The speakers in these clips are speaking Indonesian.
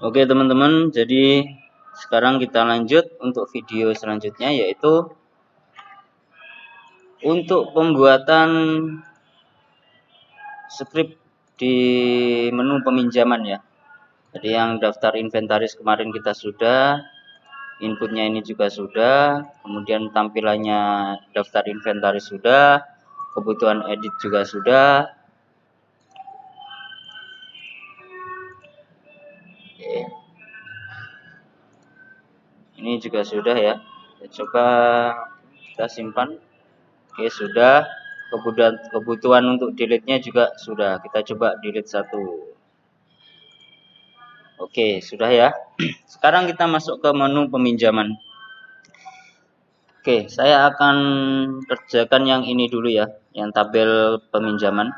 Oke teman-teman, jadi sekarang kita lanjut untuk video selanjutnya, yaitu untuk pembuatan script di menu peminjaman ya. Jadi yang daftar inventaris kemarin kita sudah, inputnya ini juga sudah, kemudian tampilannya daftar inventaris sudah, kebutuhan edit juga sudah. Oke. Ini juga sudah ya. Coba kita simpan. Oke, sudah. Kebutuhan untuk delete-nya juga sudah. Kita coba delete satu. Oke, sudah ya. Sekarang kita masuk ke menu peminjaman. Oke, saya akan kerjakan yang ini dulu ya, yang tabel peminjaman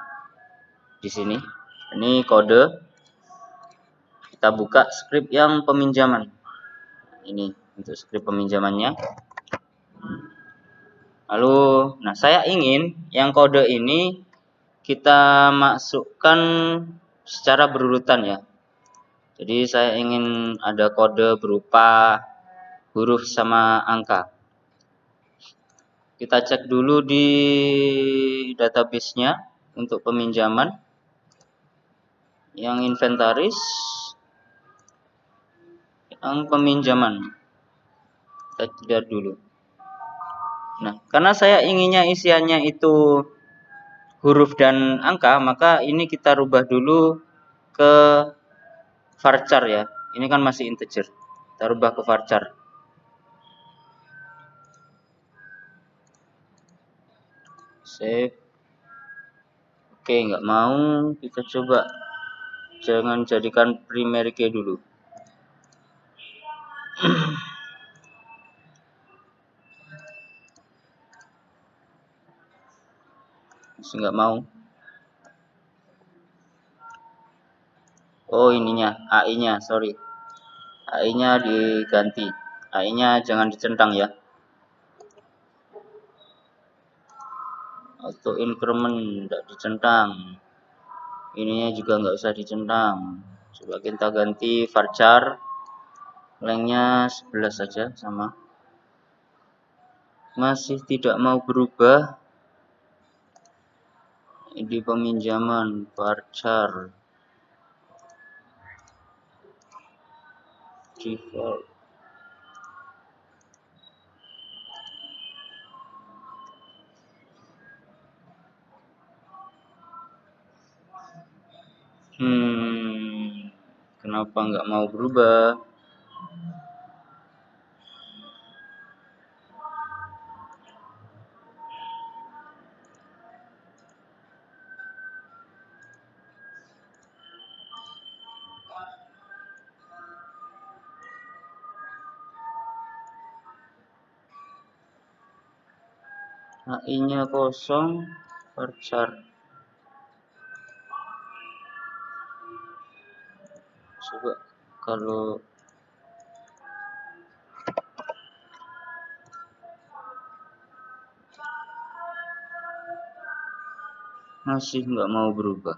di sini. Ini kode. Kita buka script yang peminjaman. Ini untuk script peminjamannya. Lalu, nah saya ingin yang kode ini kita masukkan secara berurutan ya. Jadi saya ingin ada kode berupa huruf sama angka. Kita cek dulu di database-nya untuk peminjaman. Yang inventaris, yang peminjaman. Kita lihat dulu. Nah, karena saya inginnya isiannya itu huruf dan angka, maka ini kita rubah dulu ke varchar ya. Ini kan masih integer. Kita rubah ke varchar. Save. Oke, nggak mau. Kita coba jangan jadikan primary key dulu. Masih nggak mau. Oh, ininya, AI-nya, sorry. AI-nya diganti. AI-nya jangan dicentang ya. Auto increment tidak dicentang. Ininya juga nggak usah dicentang. Coba kita ganti varchar. Lengthnya 11 saja sama. Masih tidak mau berubah. Di peminjaman varchar default. Kenapa nggak mau berubah? AI-nya kosong, varchar. Coba kalau masih nggak mau berubah.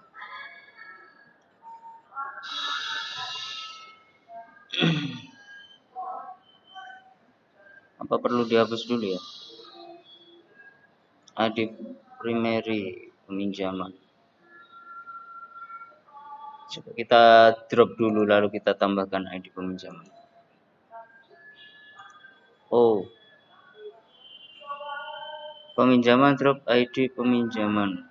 Apa perlu dihapus dulu ya? Edit primary peminjaman. Coba kita drop dulu lalu kita tambahkan ID peminjaman. Oh, peminjaman drop ID peminjaman.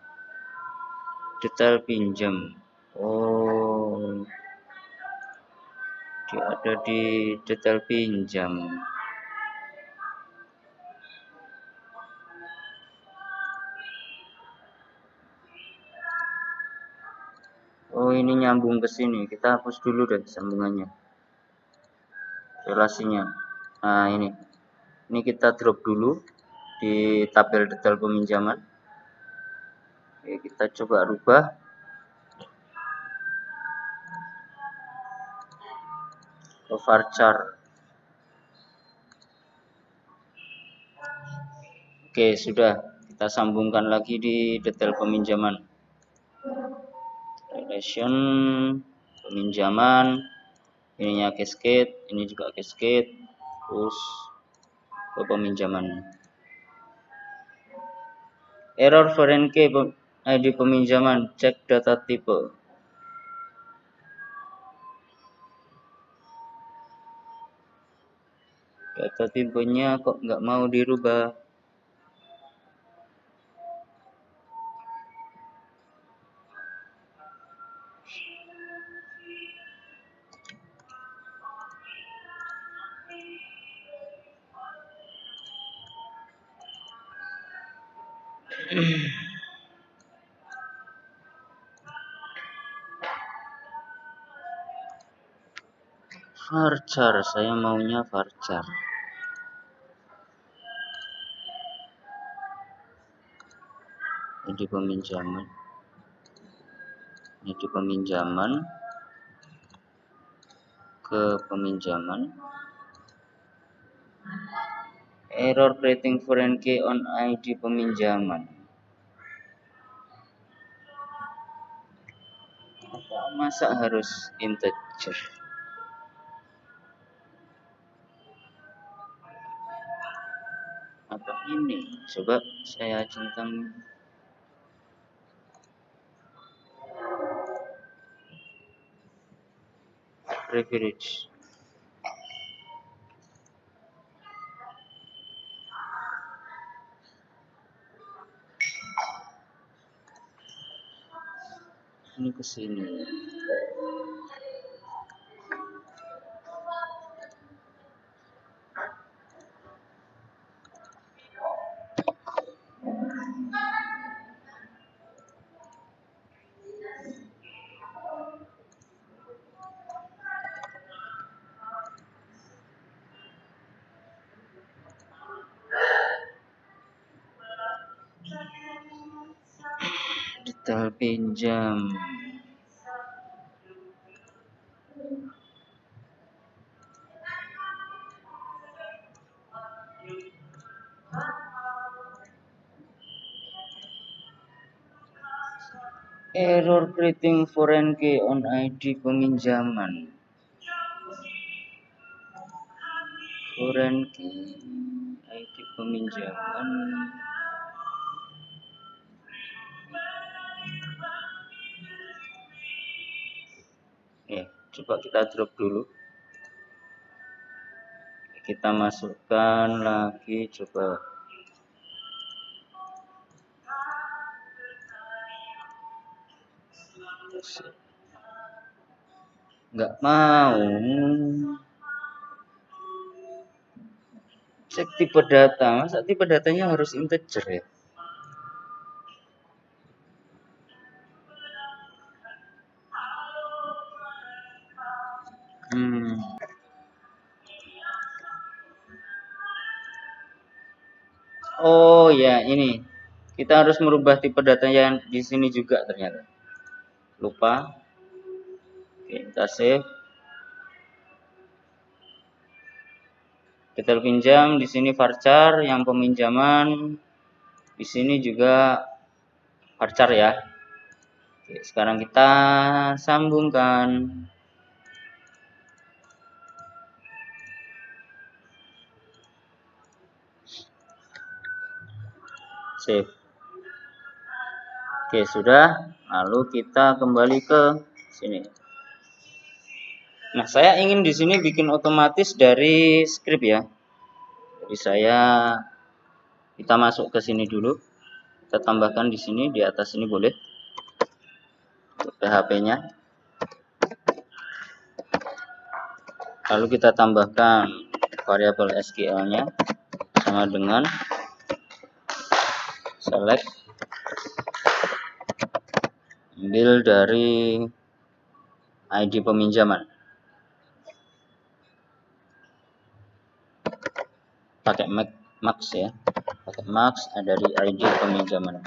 Detail pinjam. Oh, dia ada di detail pinjam. Oh, ini nyambung ke sini. Kita hapus dulu deh sambungannya. Relasinya. Nah, ini kita drop dulu di tabel detail peminjaman. Oke, kita coba rubah. Ke varchar. Oke, sudah. Kita sambungkan lagi di detail peminjaman. Relation peminjaman. ininya cascade, ini juga cascade, terus ke peminjaman. Error foreign key ID peminjaman, cek data tipe. Data tipenya kok nggak mau dirubah. Varchar, saya maunya varchar. Ini peminjaman. Ini peminjaman. Ke peminjaman. Error creating foreign key on ID peminjaman. Masa harus integer? Apa ini? Coba saya centang. Privilege. Ini ke sini. Detail pinjam. Error creating foreign key on ID peminjaman. Foreign key ID peminjaman. Ya, coba kita drop dulu. Kita masukkan lagi, coba. Nggak mau. Cek tipe data, masa tipe datanya harus integer ya? Oh ya, ini kita harus merubah tipe data yang di sini juga ternyata. Lupa. Oke, kita save. Detail pinjam di sini varchar, yang peminjaman di sini juga varchar ya. Oke, sekarang kita sambungkan. Save. Oke, sudah. Lalu kita kembali ke sini. Nah, saya ingin di sini bikin otomatis dari script ya. Jadi kita masuk ke sini dulu. Kita tambahkan di sini, di atas ini boleh. Untuk PHP-nya. Lalu kita tambahkan variabel SQL-nya sama dengan select, ambil dari ID peminjaman. Pakai max ya. Pakai max dari ID peminjaman.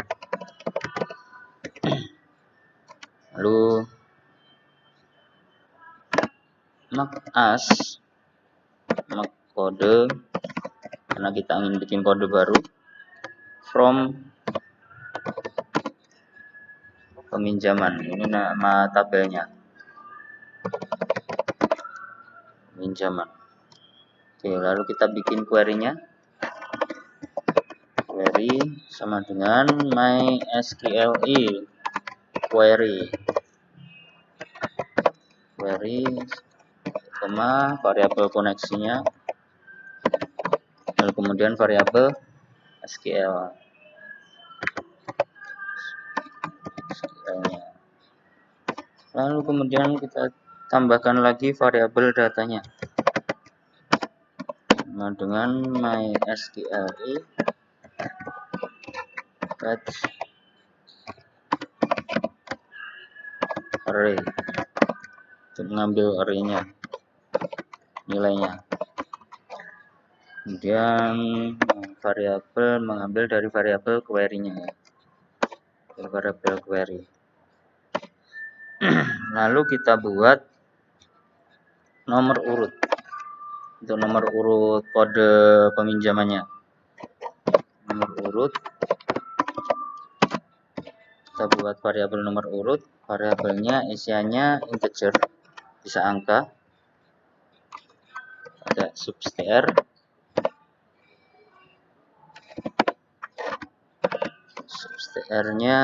Lalu max as, max kode, karena kita ingin bikin kode baru, from peminjaman. Ini nama tabelnya. peminjaman. Oke, lalu kita bikin query-nya. Query sama dengan mysqli query variabel koneksinya, lalu kemudian variabel SQL-nya. Lalu kemudian kita tambahkan lagi variabel datanya sama dengan mysqli fetch array untuk mengambil array-nya, nilainya. Kemudian variabel mengambil dari variabel query-nya, variabel query. Lalu kita buat nomor urut untuk nomor urut kode peminjamannya. Nomor urut, kita buat variabel nomor urut, variabelnya isiannya integer, bisa angka, ada substr, substr-nya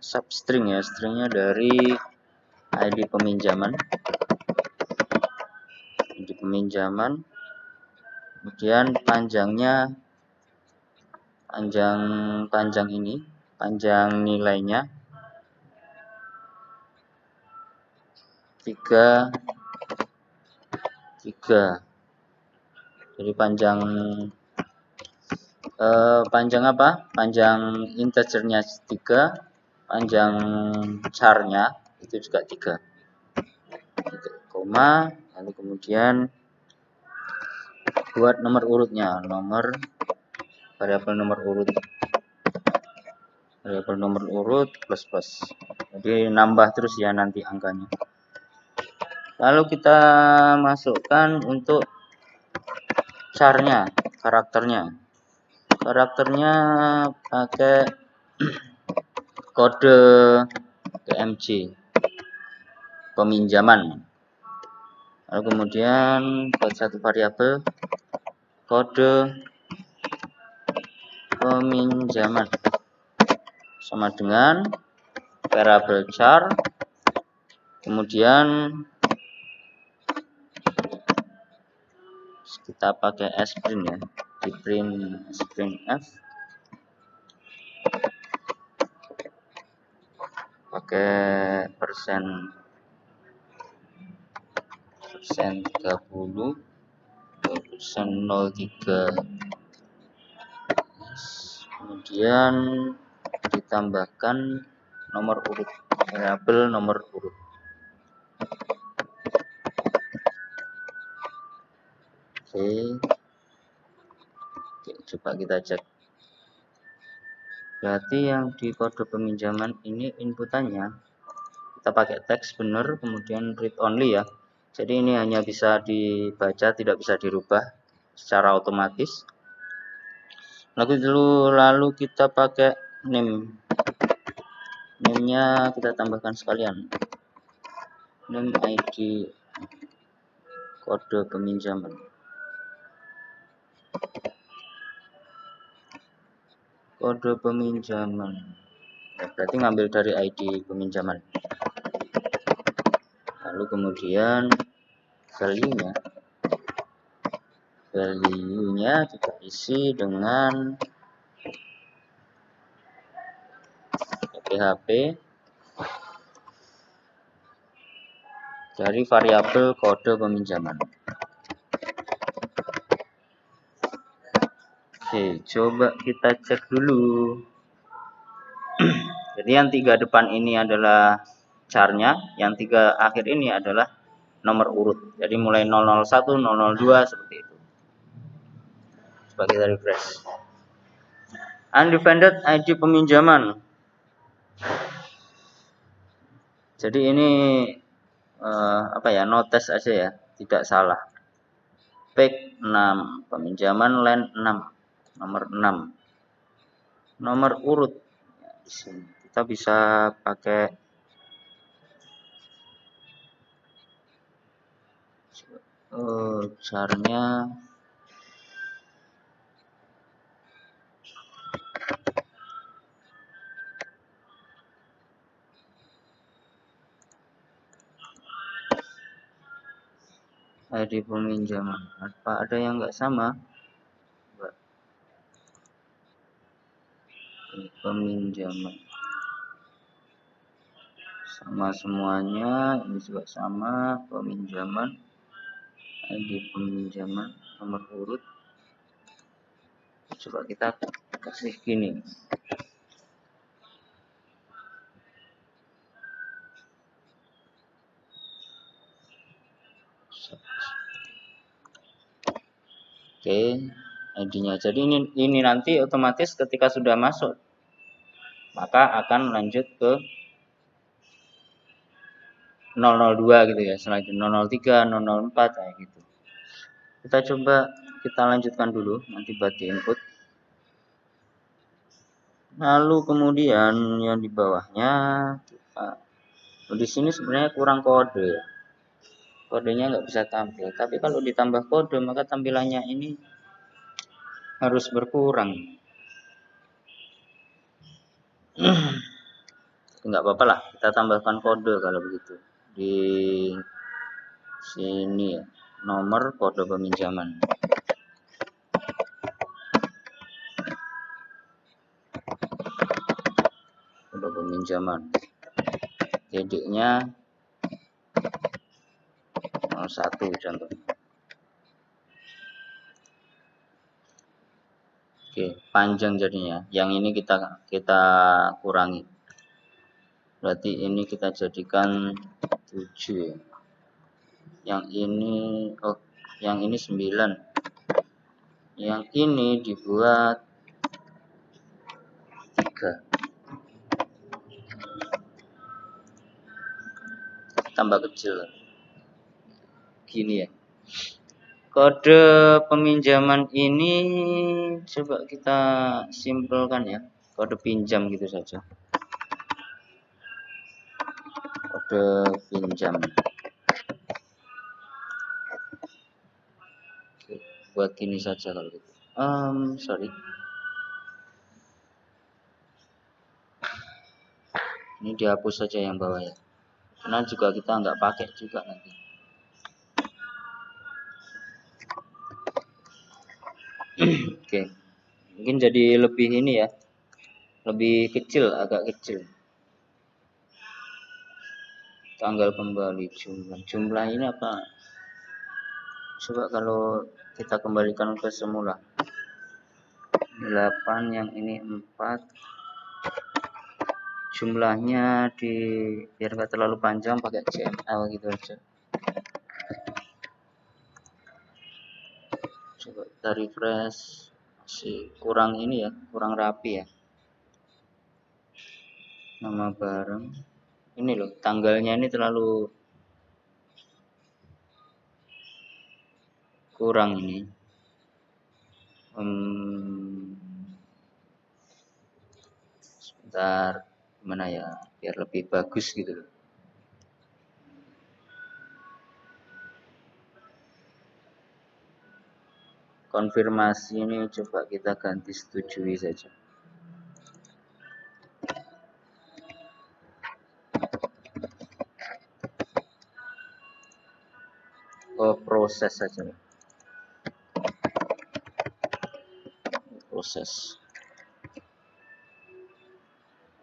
substring ya, stringnya dari ID peminjaman, kemudian panjangnya, panjang nilainya 3. Jadi panjang Panjang integernya 3, panjang char-nya itu juga 3. Koma, lalu kemudian buat nomor urutnya, variabel nomor urut plus. Jadi nambah terus ya nanti angkanya. Lalu kita masukkan untuk char-nya, karakternya pakai kode PMG peminjaman. Lalu kemudian buat satu variabel kode peminjaman sama dengan variabel char, kemudian kita pakai sprint ya, di print sprintf, pakai persen 30, persen 03, kemudian ditambahkan nomor urut, variabel nomor urut. Oke, coba kita cek. Berarti yang di kode peminjaman ini inputannya kita pakai teks benar, kemudian read only ya. Jadi ini hanya bisa dibaca, tidak bisa dirubah secara otomatis. Lalu kita pakai name-nya kita tambahkan sekalian, name ID kode peminjaman. Kode peminjaman ya, berarti ngambil dari ID peminjaman. Lalu kemudian value-nya kita isi dengan php dari variabel kode peminjaman. Oke, coba kita cek dulu. Jadi yang 3 depan ini adalah char-nya, yang 3 akhir ini adalah nomor urut. Jadi mulai 001, 002 seperti itu. Coba kita refresh. Undefined ID peminjaman. Jadi ini notes aja ya, tidak salah. Page 6, peminjaman line 6, nomor 6. Nomor urut. Ya, di sini kita bisa pakai caranya ID peminjaman. Apa ada yang nggak sama? Peminjaman sama semuanya, ini juga sama. Peminjaman, ID peminjaman, nomor urut. Coba kita kasih gini. Oke, ID-nya. Jadi ini nanti otomatis ketika sudah masuk, maka akan lanjut ke 002 gitu ya, selanjutnya 003, 004 kayak gitu. Kita coba kita lanjutkan dulu, nanti buat di input. Lalu kemudian yang di bawahnya di sini sebenarnya kurang kode ya. Kodenya nggak bisa tampil, tapi kalau ditambah kode maka tampilannya ini harus berkurang. Nggak apa-apa lah, kita tambahkan kode kalau begitu di sini ya, nomor kode peminjaman. Kode peminjaman, titiknya 01 contohnya. Oke, panjang jadinya. Yang ini kita kurangi. Berarti ini kita jadikan 7 ya. Yang ini yang ini 9. Yang ini dibuat 3. Tambah kecil. Gini ya. Kode peminjaman ini coba kita simpelkan ya. Kode pinjam gitu saja. Kode pinjam. Oke, buat gini saja kalau gitu. Sorry. Ini dihapus saja yang bawah ya. Karena juga kita nggak pakai juga nanti. Oke. Mungkin jadi lebih ini ya. Lebih kecil, agak kecil. Tanggal kembali jumlah ini apa? Coba kalau kita kembalikan ke semula. 8, yang ini 4. Jumlahnya biar nggak terlalu panjang pakai CML gitu aja. Coba kita refresh, masih kurang ini ya, kurang rapi ya. Nama barang ini loh, tanggalnya ini terlalu kurang ini. Sebentar, gimana ya, biar lebih bagus gitu loh. Konfirmasi ini coba kita ganti setujui saja. Proses saja. Proses.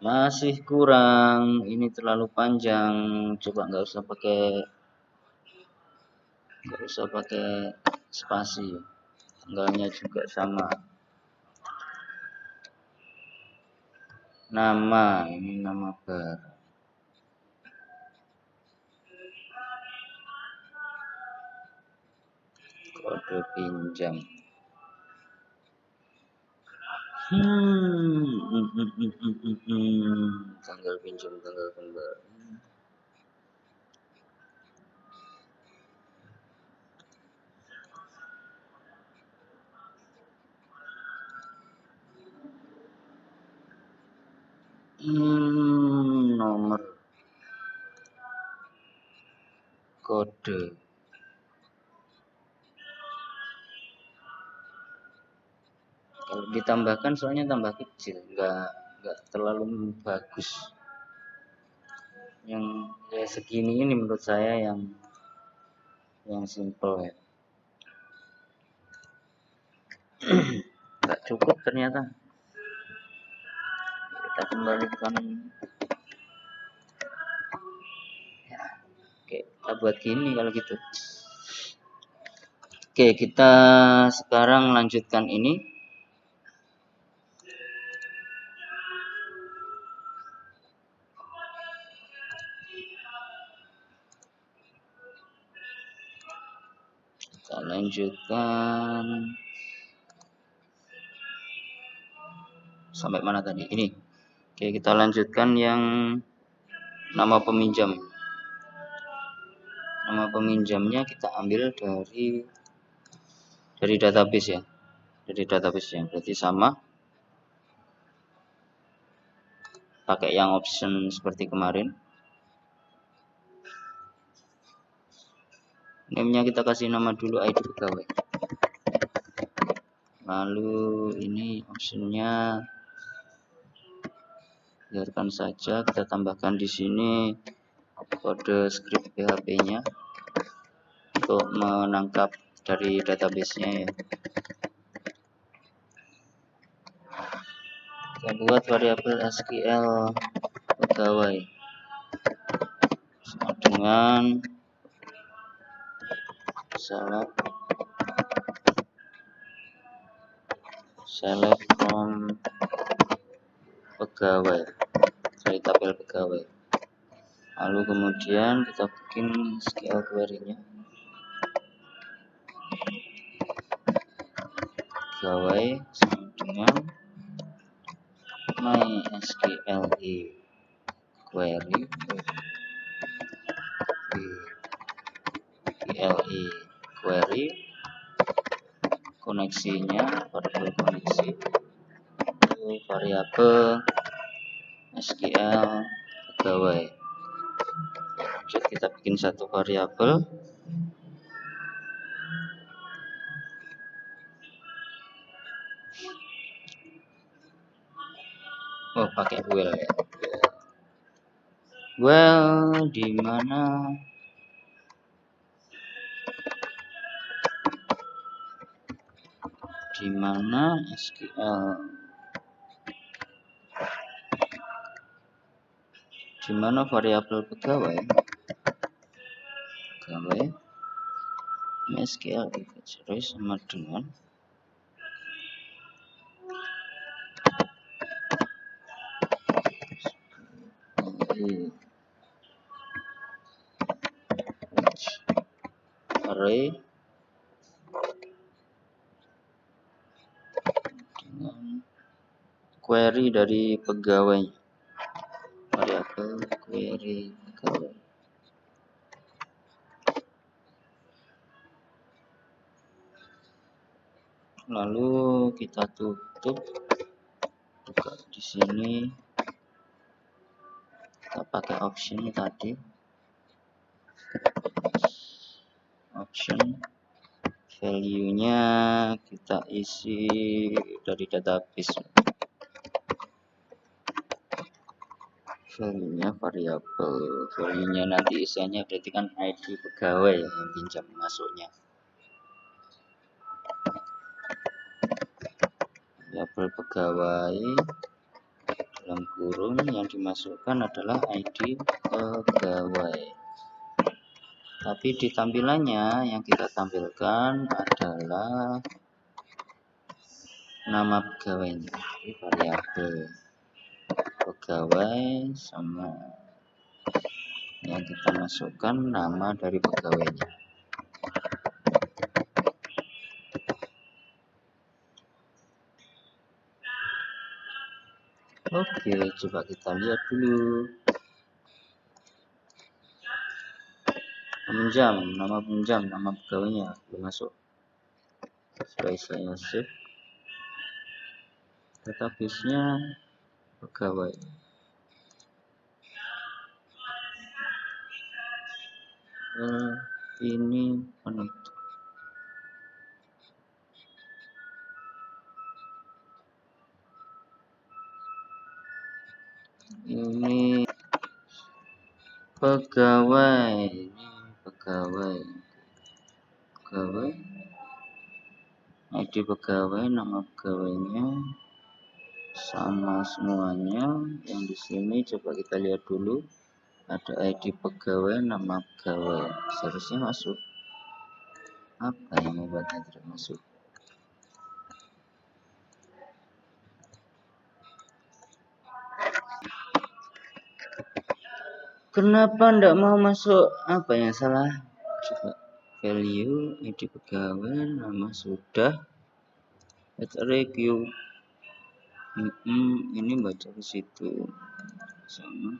Masih kurang, ini terlalu panjang. Coba nggak usah pakai spasi. Tanggalnya juga sama. Nama, ini nama bar. Kode pinjam. Tanggal pinjam, tanggal kembali. Nomor kode Kalau ditambahkan soalnya tambah kecil, nggak terlalu bagus. Yang ya segini ini menurut saya yang simple ya. Nggak cukup ternyata. Kita kembalikan. Ya, oke, kita buat gini kalau gitu. Oke, kita sekarang lanjutkan ini. Kita lanjutkan sampai mana tadi? Ini. Oke, kita lanjutkan yang nama peminjam. Nama peminjamnya kita ambil dari database ya. Dari database-nya. Berarti sama. Pakai yang option seperti kemarin. Name-nya kita kasih nama dulu ID pegawai. Lalu ini optionnya biarkan saja, kita tambahkan di sini kode script PHP-nya untuk menangkap dari database-nya ya. Kita buat variabel SQL pegawai sama dengan select from pegawai dari tabel pegawai. Lalu kemudian kita bikin SQL query-nya pegawai sama dengan MySQL query query koneksinya variabel koneksi variabel SQL pegawai. Lanjut kita bikin satu variabel pakai well ya. Well di mana SQL di mana variabel pegawai MySQL inventory sama dengan array dengan query dari pegawai, variabel query pegawai. Lalu kita tutup, buka di sini, kita pakai option tadi, option value-nya kita isi dari database. Value-nya variabel, value-nya nanti isinya berarti kan ID pegawai yang pinjam masuknya. Variabel pegawai dalam kurung yang dimasukkan adalah ID pegawai. Tapi di tampilannya yang kita tampilkan adalah nama pegawainya, jadi variabel pegawai sama yang kita masukkan nama dari pegawainya. Oke, coba kita lihat dulu. Nama peminjam, nama pegawainya belum masuk. Setelah saya save, database-nya pegawai. Ini penutup. pegawai, ini pegawai, ID pegawai, nama pegawainya sama semuanya. Yang di sini coba kita lihat dulu, ada ID pegawai, nama pegawai, seharusnya masuk. Apa yang membuatnya tidak masuk? Kenapa ndak mau masuk? Apa yang salah? Coba value, ID pegawai, nama sudah, review. Ini baca ke situ sama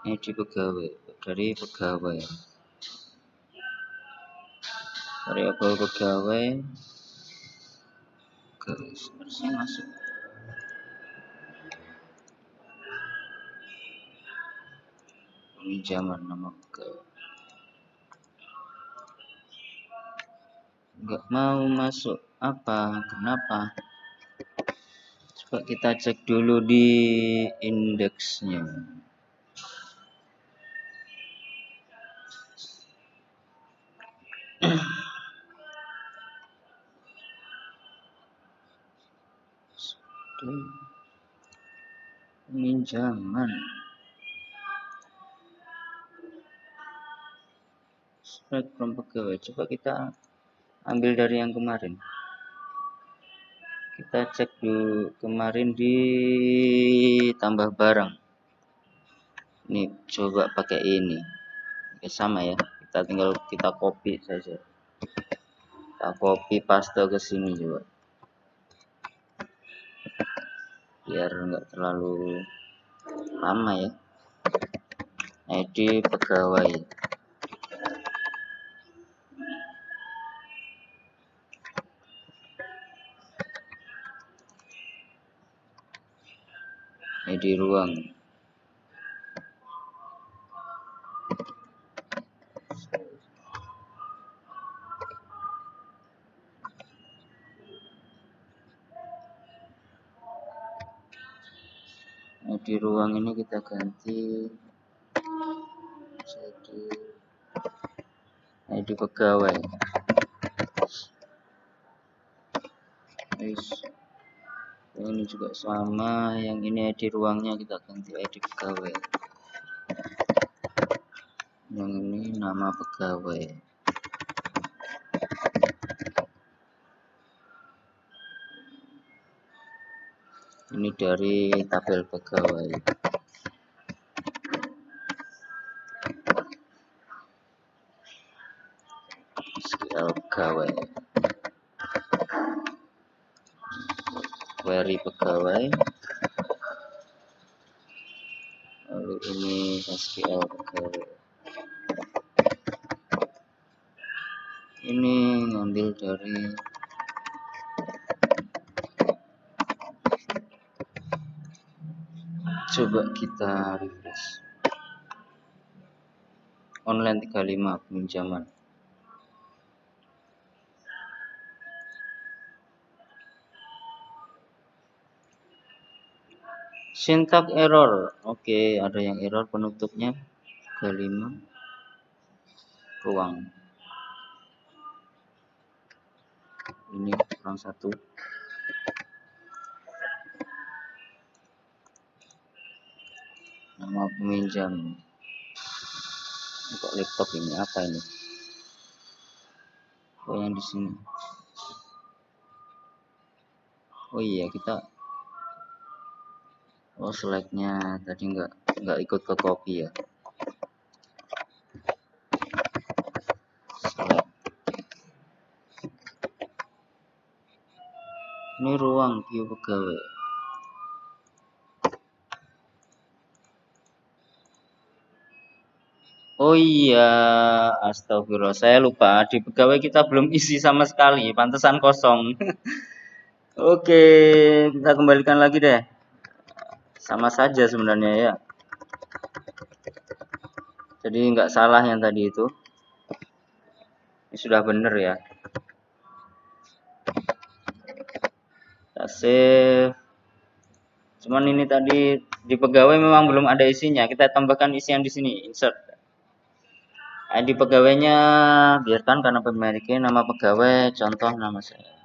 ID pegawai, dari pegawai, variabel pegawai, harusnya masuk. Pinjaman nama pegawai, nggak mau masuk. Apa? Kenapa? Coba kita cek dulu di indeksnya. Pinjaman. Strike from pegawai. Coba kita ambil dari yang kemarin. Kita cek dulu kemarin di tambah barang. Ini coba pakai ini. Oke, sama ya. Kita tinggal kita copy saja. Kita copy paste ke sini juga. Biar nggak terlalu lama ya. ID pegawai. ID ruang. ID ruang ini kita ganti jadi ID pegawai. Ini juga sama, yang ini ID ruangnya kita ganti ID pegawai. Yang ini nama pegawai. Ini dari tabel pegawai. SQL pegawai. Query pegawai. Lalu ini SQL pegawai. Ini ngambil dari coba kita refresh. Online 35 pinjaman. Syntax error. Oke, ada yang error penutupnya 35 ruang. Ini kurang satu. Nama peminjam. Buka laptop ini apa ini? Oh, yang di sini. Oh iya, kita slide-nya tadi nggak ikut ke copy ya. Slide. Ini ruang view pegawai. Oh iya, astagfirullah, saya lupa. Di pegawai kita belum isi sama sekali, pantesan kosong. Oke, kita kembalikan lagi deh. Sama saja sebenarnya ya. Jadi nggak salah yang tadi itu. Ini sudah benar ya. Kita save. Cuman ini tadi Di pegawai memang belum ada isinya, kita tambahkan isian di sini, insert. ID pegawainya biarkan karena pemiliknya nama pegawai, contoh nama saya.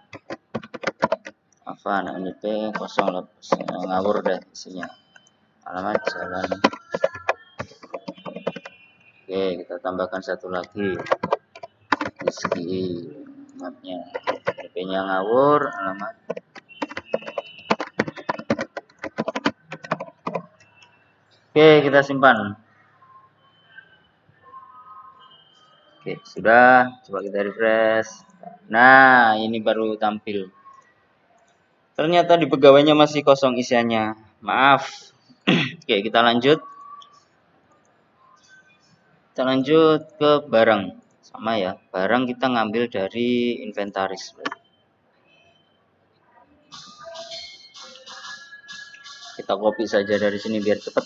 Apa anak NIP 08 ngawur deh isinya. Alamat jalan. Oke, kita tambahkan satu lagi. Rizky alamatnya. NIP-nya ngawur, alamat. Oke, kita simpan. Oke, sudah. Coba kita refresh. Nah, ini baru tampil. Ternyata di pegawainya masih kosong isiannya. Maaf. Oke, kita lanjut. Kita lanjut ke barang. Sama ya. Barang kita ngambil dari inventaris. Kita copy saja dari sini biar cepat.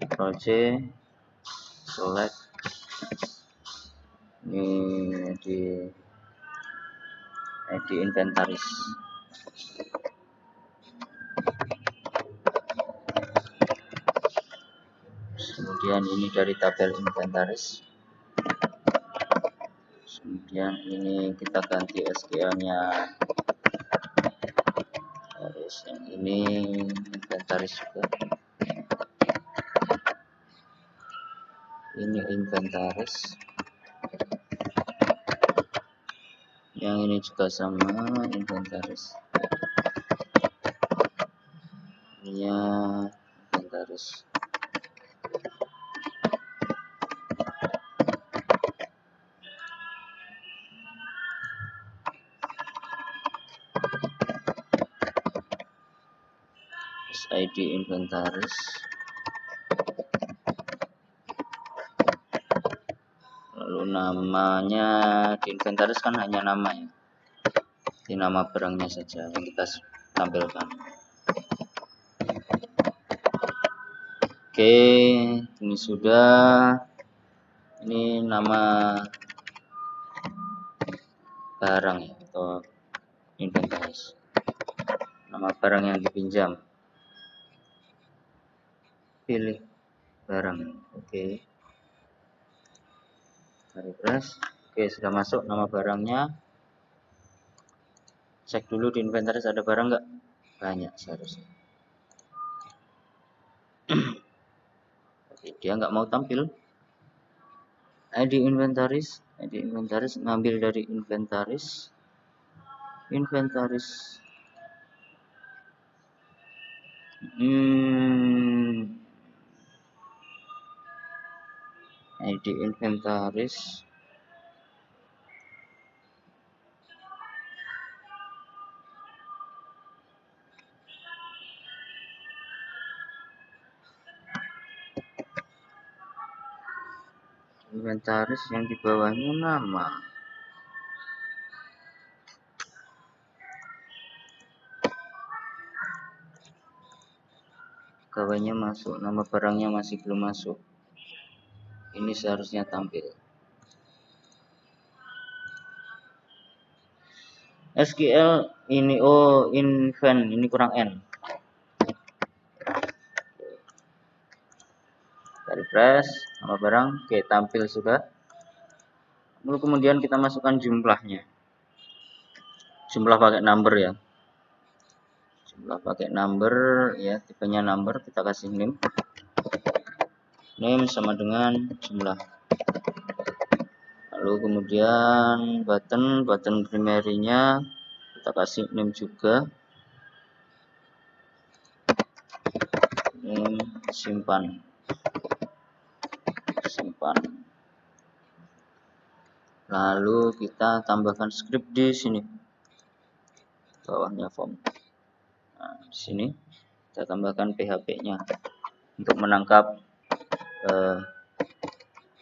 Ctrl C, select. Ini di inventaris. Kemudian ini dari tabel inventaris. Kemudian ini kita ganti SQL-nya. Terus yang ini inventaris juga. Ini inventaris. Yang ini juga sama inventaris. Ini inventaris. ID inventaris. Lalu namanya di inventaris kan hanya nama ya. Di nama barangnya saja yang kita tampilkan. Oke, ini sudah. Ini nama barang ya, atau inventaris. Nama barang yang dipinjam. Pilih barang. Oke. Refresh. Oke, sudah masuk nama barangnya. Cek dulu di inventaris ada barang nggak? Banyak seharusnya. Oke, dia nggak mau tampil. ID inventaris ngambil dari inventaris. ID inventaris. Inventaris yang di bawahnya nama. Pegawainya masuk, nama barangnya masih belum masuk. Ini seharusnya tampil. SQL ini invent ini kurang N. Refresh nama barang, oke tampil sudah. Lalu kemudian kita masukkan jumlahnya. Jumlah pakai number ya. Jumlah pakai number ya, tipenya number, kita kasih name. Name sama dengan jumlah. Lalu kemudian button primary-nya kita kasih name juga. Name simpan. Lalu kita tambahkan script di sini. Bawahnya form. Nah, di sini kita tambahkan PHP-nya untuk menangkap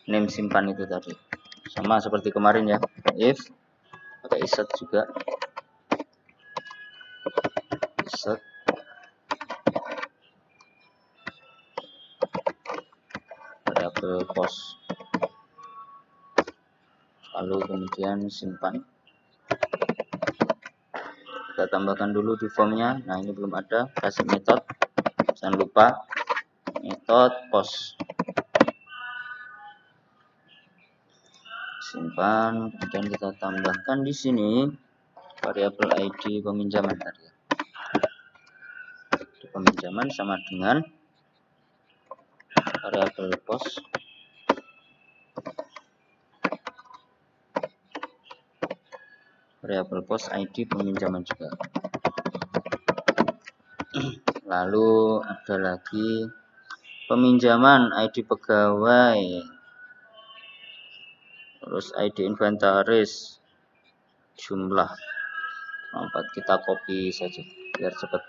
name simpan itu tadi. Sama seperti kemarin ya. If pakai insert juga. Insert variable post. Lalu kemudian simpan. Kita tambahkan dulu di formnya. Nah, ini belum ada, kasih metode Jangan lupa metode post. Simpan, kemudian kita tambahkan di sini variabel ID peminjaman tadi. Peminjaman sama dengan variabel post ID peminjaman juga. Lalu ada lagi peminjaman ID pegawai, terus ID inventaris, jumlah. Kita copy saja biar cepat.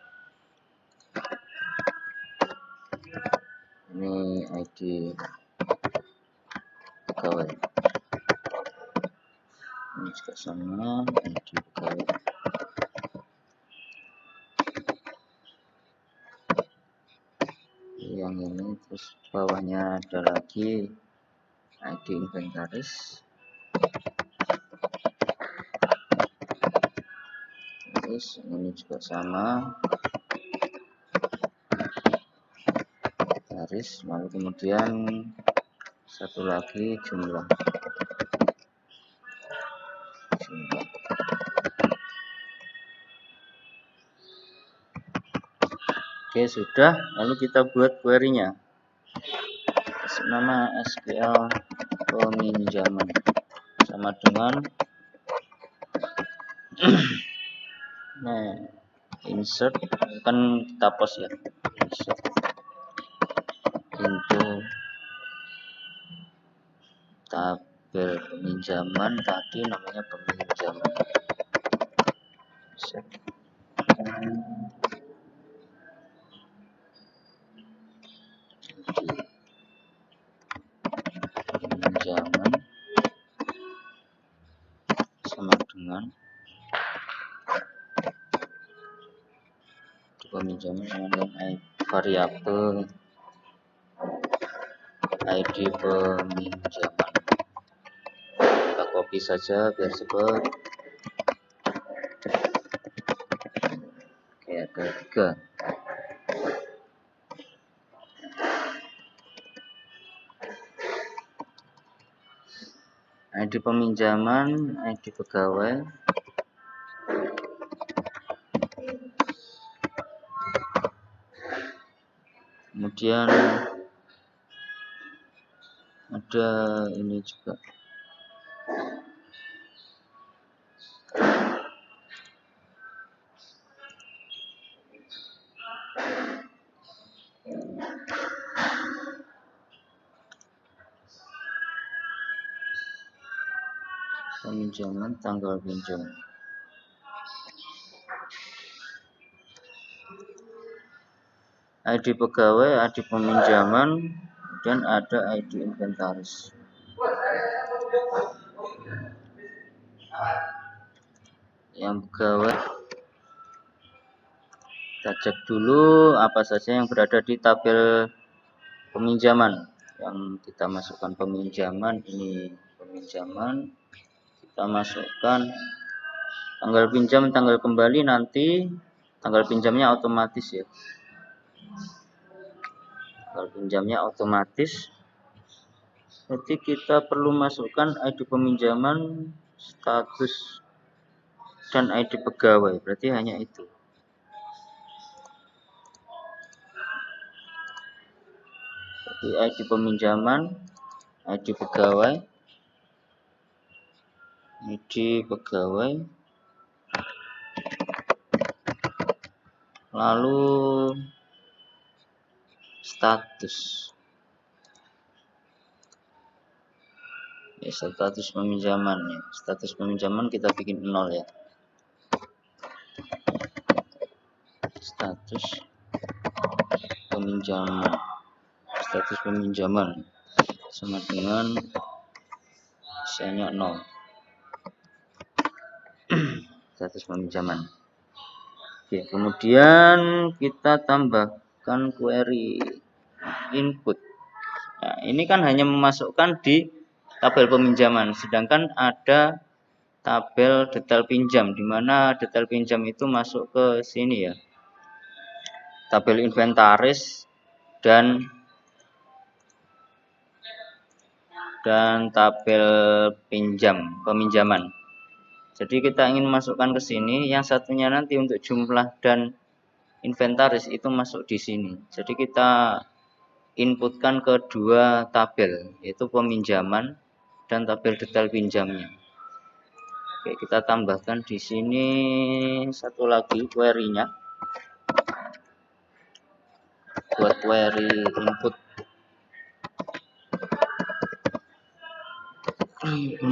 Ini ID pegawai, ini juga sama ID pegawai. Yang ini, terus bawahnya ada lagi ID inventaris, terus ini juga sama inventaris, lalu kemudian satu lagi jumlah. Oke, sudah. Lalu kita buat query-nya. Kasih nama SQL peminjaman sama dengan nah, insert, kan kita post ya, insert into tabel peminjaman tadi, namanya peminjaman. Peminjaman sama dengan peminjaman sama dengan variabel ID peminjaman. Kita copy saja biar cepat. Oke, ada 3. ID peminjaman, ID pegawai, kemudian ada ini juga peminjaman, tanggal pinjam. ID pegawai, ID peminjaman, dan ada ID inventaris. Yang pegawai, kita cek dulu apa saja yang berada di tabel peminjaman. Yang kita masukkan peminjaman, ini peminjaman, kita masukkan tanggal pinjam, tanggal kembali, nanti tanggal pinjamnya otomatis ya. Tanggal pinjamnya otomatis. Jadi kita perlu masukkan ID peminjaman, status, dan ID pegawai. Berarti hanya itu. Jadi ID peminjaman, ID pegawai, lalu status. Ya, status peminjaman ya. Status peminjaman kita bikin 0 ya. Status peminjaman. Status peminjaman sama dengan isinya 0. Status peminjaman. Oke, kemudian kita tambahkan query input. Nah, ini kan hanya memasukkan di tabel peminjaman, sedangkan ada tabel detail pinjam, di mana detail pinjam itu masuk ke sini ya. tabel inventaris dan tabel peminjaman. Jadi kita ingin masukkan ke sini, yang satunya nanti untuk jumlah dan inventaris itu masuk di sini. Jadi kita inputkan kedua tabel, yaitu peminjaman dan tabel detail pinjamnya. Oke, kita tambahkan di sini satu lagi query-nya. Buat query input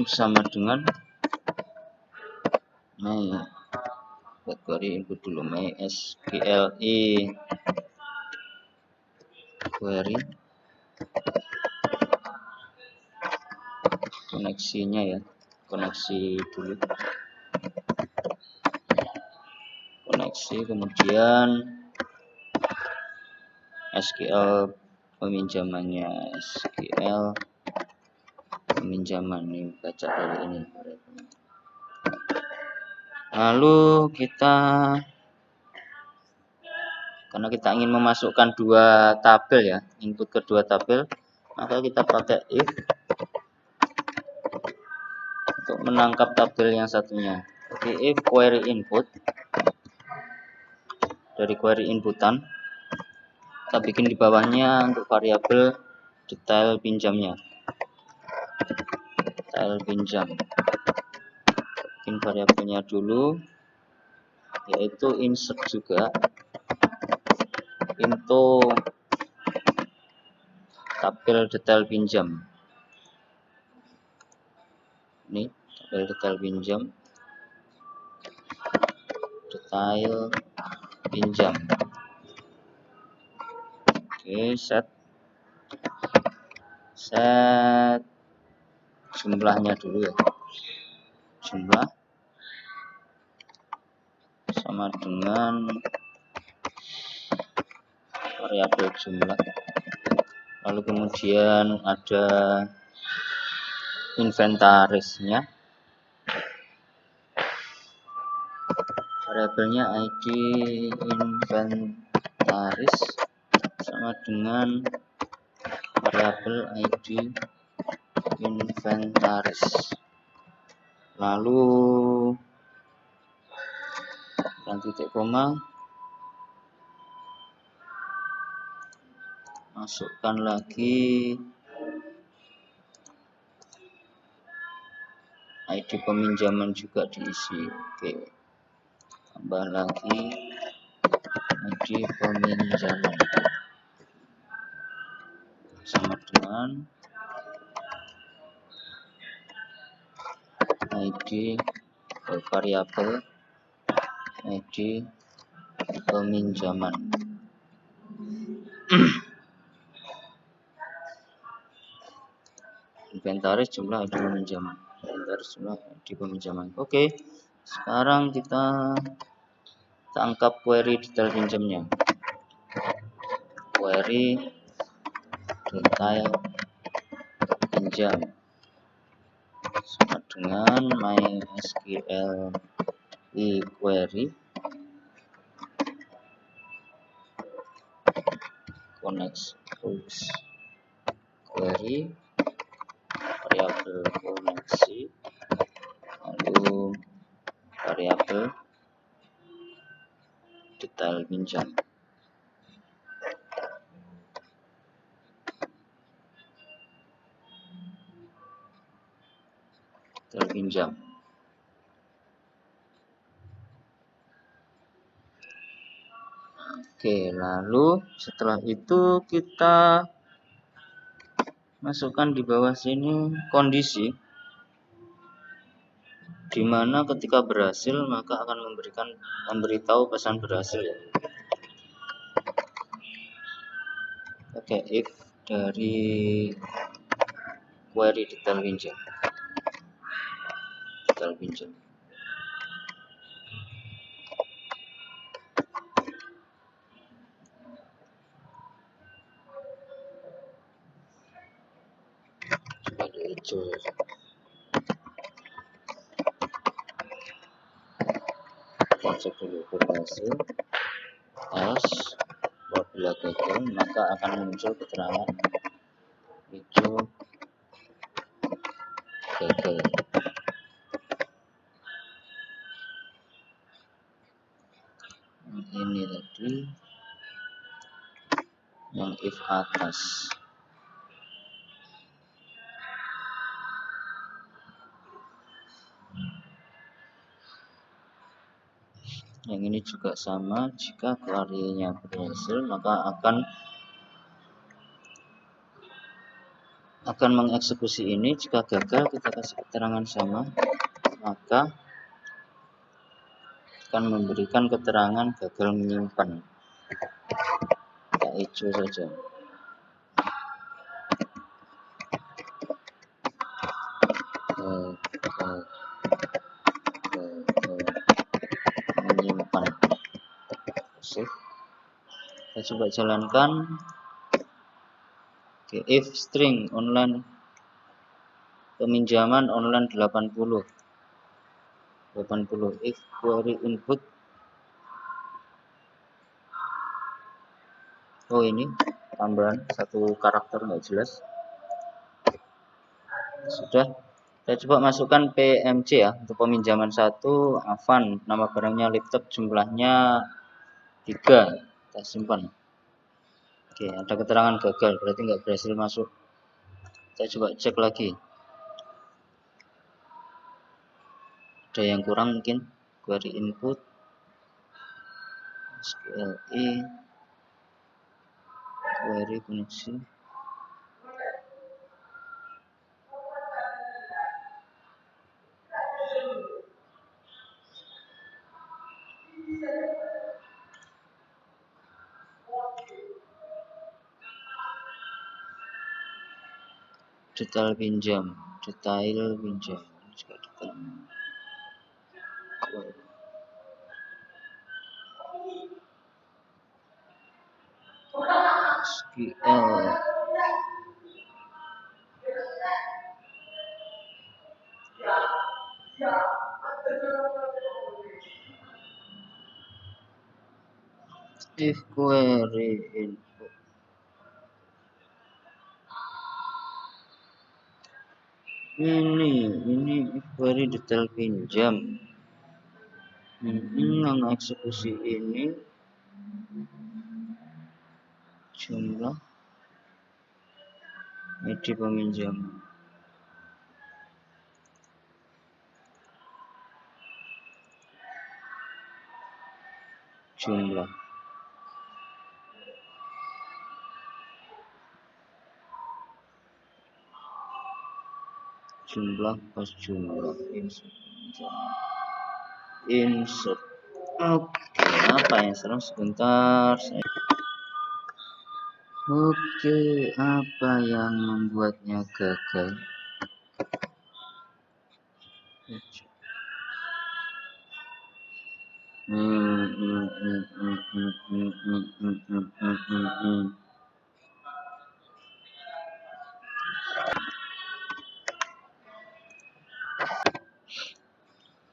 sama dengan buat query input dulu MySQL query koneksinya ya, koneksi dulu, koneksi, kemudian SQL peminjamannya, SQL peminjaman ini, baca dari ini. Lalu kita, karena kita ingin memasukkan dua tabel ya, input kedua tabel, maka kita pakai if untuk menangkap tabel yang satunya. Oke, if query input, dari query inputan kita bikin di bawahnya untuk variabel detail pinjamnya, detail pinjam. Bikin variabelnya dulu, yaitu insert juga into tabel detail pinjam. Ini tabel detail pinjam, detail pinjam. Oke, set jumlahnya dulu ya, jumlah sama dengan variabel jumlah. Lalu kemudian ada inventarisnya, variabelnya id inventaris sama dengan variabel id inventaris. Lalu dan titik koma, masukkan lagi ID peminjaman juga diisi. Oke, tambah lagi ID peminjaman sama dengan ID variabel ID peminjaman. Inventaris jumlah ID peminjaman, inventaris jumlah ID peminjaman. Oke, sekarang kita tangkap query detail pinjamnya. Query detail pinjam sama dengan MySQL query connect query variabel koneksi, lalu variabel detail pinjam. Detail pinjam. Oke, lalu setelah itu kita masukkan di bawah sini kondisi, di mana ketika berhasil maka akan memberitahu pesan berhasil ya. Oke, if dari query detail pinjam, detail pinjam. Coba hijau. Kita cek dulu berhasil, else Bila gagal, maka akan muncul keterangan itu gagal. Ini tadi yang if atas. Yang ini juga sama, jika query-nya berhasil maka akan mengeksekusi ini. Jika gagal, kita kasih keterangan sama, maka akan memberikan keterangan gagal menyimpan. Kita hijau saja. Menyimpan. Save. Kita coba jalankan. Oke, if string online peminjaman online 80 if query input. Oh, ini tambahan satu karakter nggak jelas. Sudah. Saya coba masukkan PMC ya, untuk peminjaman 1 Avan, nama barangnya laptop, jumlahnya 3. Kita simpan. Oke, ada keterangan gagal, berarti nggak berhasil masuk. Saya coba cek lagi. Ada yang kurang mungkin. Query input SQLi query koneksi. Detail pinjam. Jika detail. SQL. If query input. Ini if query detail pinjam. Mengeksekusi ini jumlah ID peminjam. Jumlah pas jumlah insert. Oke, apa yang serang sebentar saya. Oke, apa yang membuatnya gagal?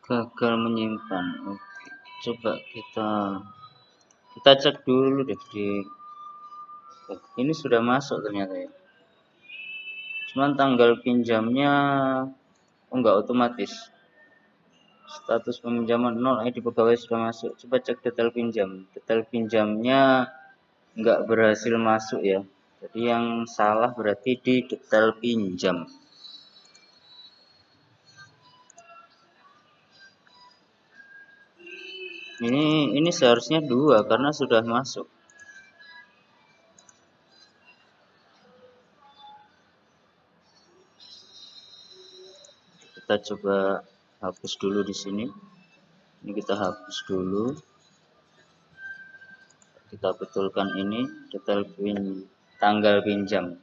Gagal menyimpan. Oke, coba kita cek dulu deh ini sudah masuk ternyata ya. Cuman tanggal pinjamnya enggak otomatis. Status peminjaman 0, ID pegawai sudah masuk. Coba cek detail pinjam. Detail pinjamnya enggak berhasil masuk ya. Jadi yang salah berarti di detail pinjam. Ini seharusnya 2 karena sudah masuk. Kita coba hapus dulu di sini. Ini kita hapus dulu. Kita betulkan ini detail tanggal pinjam.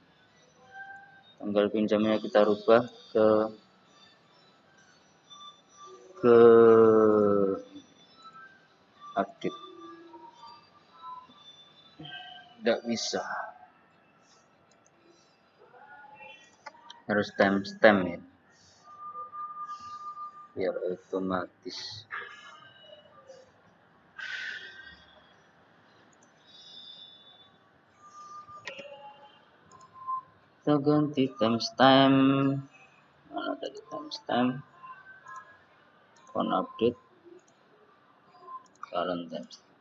Tanggal pinjamnya kita rubah ke update. Tidak bisa. Harus timestamp ya. Biar otomatis. Kita ganti timestamp. Mana tadi timestamp? On update current timestamp.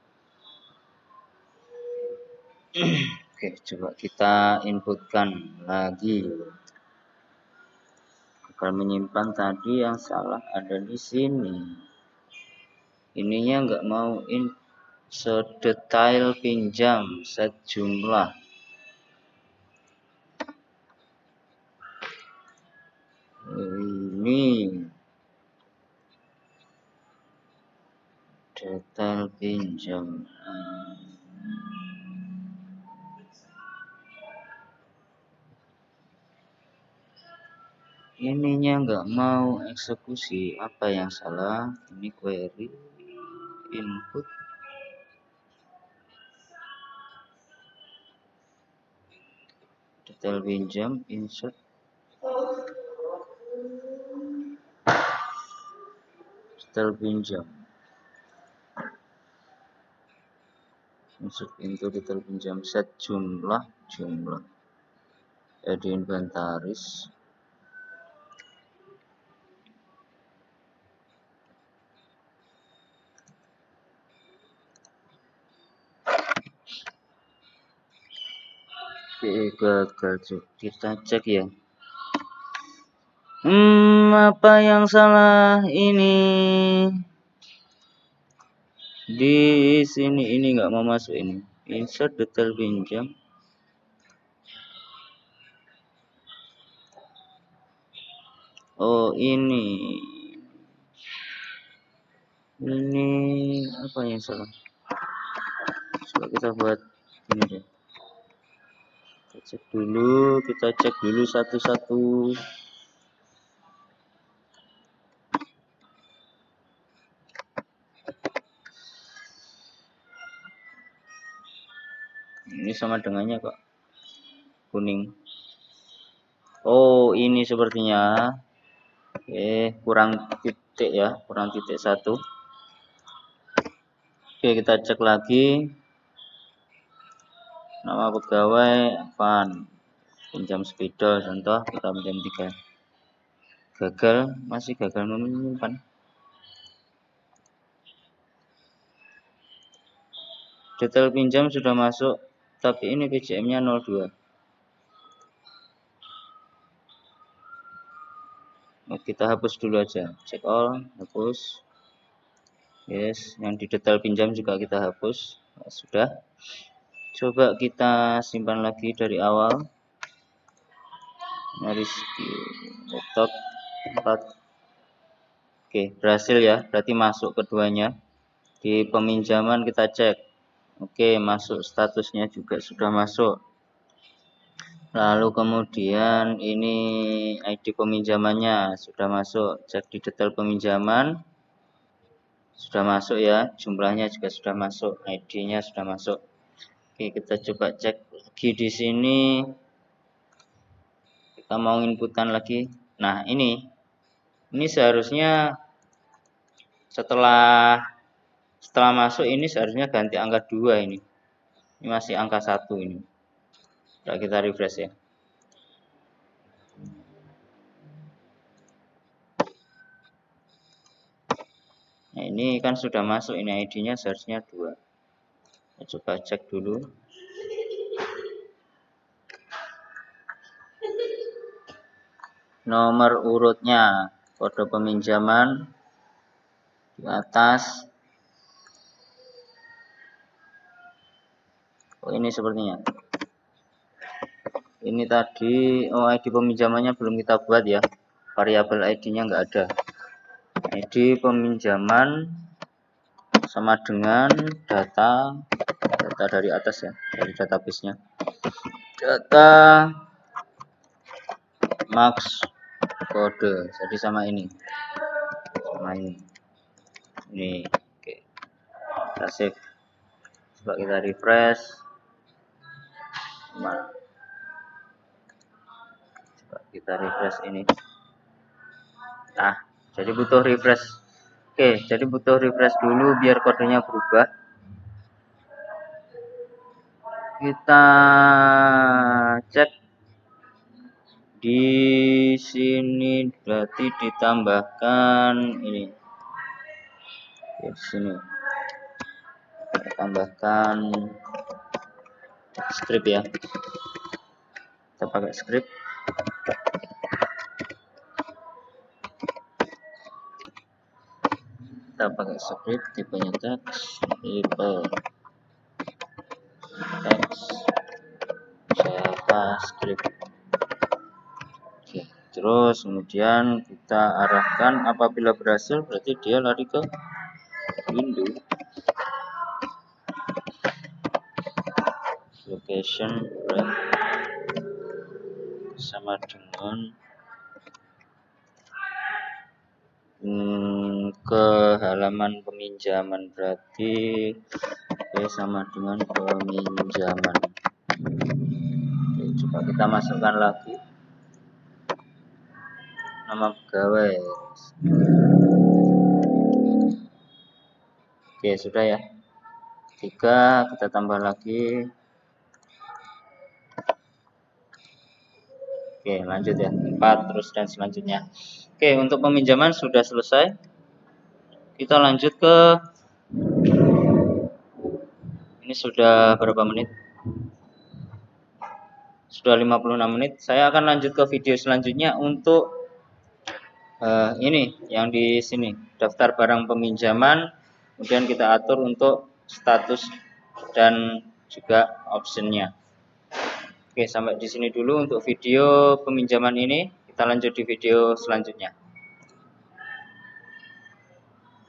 Oke, coba kita inputkan lagi. Akan menyimpan tadi yang salah ada di sini. Ininya nggak mau sedetail pinjam, set jumlah. Ini detail pinjam. Ininya nggak mau eksekusi. Apa yang salah? Ini query input. Detail pinjam, insert. Detail pinjam. Insert into detail pinjam, set jumlah. Add inventaris. Gagal. Kita cek ya. Apa yang salah ini? Di sini ini nggak mau masuk ini. Insert detail pinjam. Oh ini apa yang salah? Coba kita buat ini deh. Kita cek dulu satu-satu. Ini sama dengannya kok kuning. Oh ini sepertinya kurang titik ya, kurang titik 1. Oke, kita cek lagi. Nama pegawai Van, pinjam spidol contoh, kita pinjam 3. Gagal, masih gagal menyimpan. Detail pinjam sudah masuk, tapi ini PJM-nya 02. Nah, kita hapus dulu aja. Check all, hapus. Yes, yang di detail pinjam juga kita hapus. Nah, sudah. Coba kita simpan lagi dari awal. Mari laptop 4. Oke, berhasil ya. Berarti masuk keduanya. Di peminjaman kita cek. Oke, masuk, statusnya juga sudah masuk. Lalu kemudian ini ID peminjamannya sudah masuk. Cek di detail peminjaman. Sudah masuk ya. Jumlahnya juga sudah masuk. ID-nya sudah masuk. Oke, kita coba cek lagi di sini. Kita mau inputkan lagi. Nah, ini seharusnya setelah masuk ini seharusnya ganti angka 2 ini. Ini masih angka 1 ini. Coba kita refresh ya. Nah, ini kan sudah masuk, ini ID-nya seharusnya 2. Kita coba cek dulu. Nomor urutnya, kode peminjaman di atas. Oh, ini sepertinya. Ini tadi ID peminjamannya belum kita buat ya. Variabel ID-nya nggak ada. ID peminjaman sama dengan data dari atas ya, dari database-nya. Data max kode, jadi sama ini. Ini oke. Kita save. Coba kita refresh. Coba kita refresh ini. Nah, jadi butuh refresh. Oke, jadi butuh refresh dulu biar kodenya berubah. Kita cek Di sini berarti ditambahkan ini. Di sini tambahkan script ya. Kita pakai script. Kita pakai script tipenya teks, tipe teks JavaScript. Oke, terus kemudian kita arahkan apabila berhasil berarti dia lari ke window location sama dengan ke halaman peminjaman, berarti sama dengan peminjaman. Oke, coba kita masukkan lagi nama pegawai. Oke, sudah ya. 3 kita tambah lagi. Oke, lanjut ya. 4 terus dan selanjutnya. Oke, untuk peminjaman sudah selesai. Kita lanjut ke ini sudah berapa menit? Sudah 56 menit. Saya akan lanjut ke video selanjutnya untuk ini yang di sini, daftar barang peminjaman. Kemudian kita atur untuk status dan juga optionnya. Oke, sampai di sini dulu untuk video peminjaman ini. Kita lanjut di video selanjutnya.